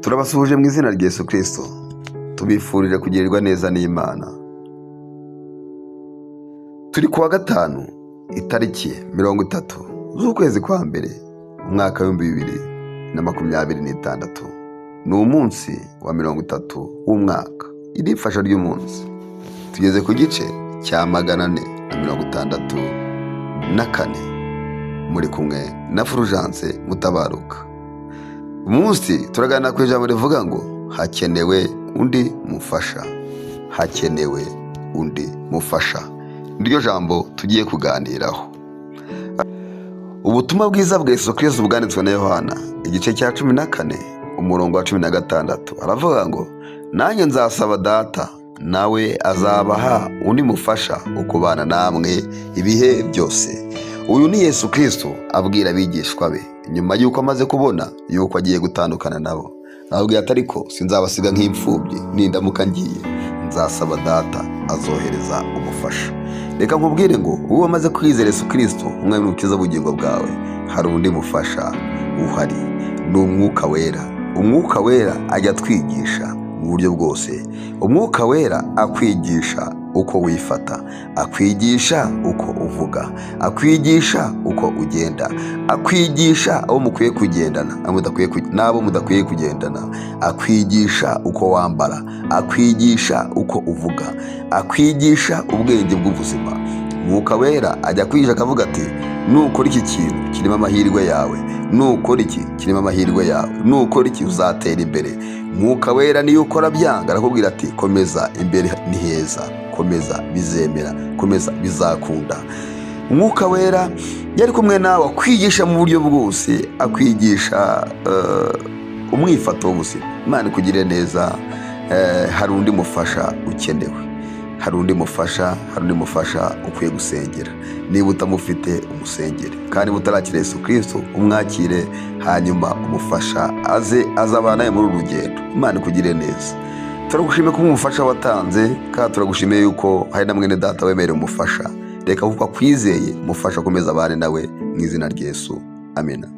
Turabasuhuje mu izina rya Yesu Kristo, tubifurije kugirirwa neza n'Imana. Turi kuwa gatanu itariki 30 z'ukwezi kwa mbere umwaka wa 2026. Ni umunsi wa 30 w'umwaka. Iri ifasha ry'umunsi tugeze ku gice cya 464 muri kumwe na Fulgence Mutabaruka. Umunsi turagana ku ijambo rivuga ngo hakenewe undi mufasha. Hakenewe undi mufasha. Niryo jambo tugiye kuganiraho. Ubutumwa bwiza bwa Yesu Kristo bwanditswe na Yohana igice cya 14 umurongo wa 16. Aravuga ngo nanjye nzasaba Data, nawe azabaha undi mufasha ukubana namwe ibihe byose. Uyu ni Yesu Kristo abwira abigishwa be nyuma yuko amaze kubona yuko agiye gutandukana nabo. Arabwira ati ariko sinzabasiga nk'imfubyi, nindamuka ngiye nzasaba Data azohereza umufasha. Reka nkubwire ngo uwo amaze kwizera Yesu Kristo umwami n'umukiza w'ubugingo bwawe, hari undi mufasha uhari, ni Umwuka Wera. Umwuka Wera ajya atwigisha mu buryo bwose. Umwuka Wera akwigisha uko wifata, akwigisha uko uvuga, akwigisha uko ugenda, akwigisha abo mukwiye kugendana n'abo mudakwiye kugendana, akwigisha uko wambara, akwigisha uko uvuga, akwigisha ubwenge bw'ubuzima. Umwuka Wera ajya kwigisha akavuga ati nukora iki kintu kirimo amahirwe yawe, nukora iki kirimo amahirwe yawe, nukora iki uzatera imbere. Umwuka Wera niyo ukora byanga arakubwira ati komeza, imbere ni heza, komeza bizemera, komeza bizakunda. Umwuka Wera yari kumwe nawe akwigisha mu buryo bwose, akwigisha umwifato w'ubuzima. Imana ikugire neza. Hari undi mufasha ukenewe, hari undi mufasha ukwiye gusengera. Niba utamufite umusengere, kandi mutarakira Yesu Kristo umwakire, hanyuma umufasha azabana muri uru rugendo. Imana ikugire neza. Turagushimiye ko umufasha watanze, kandi turagushimiye yuko hari na mwene Data wemerera umufasha. Reka kuko akwizeye umufasha akomeza abane nawe mu izina rya Yesu. Amina.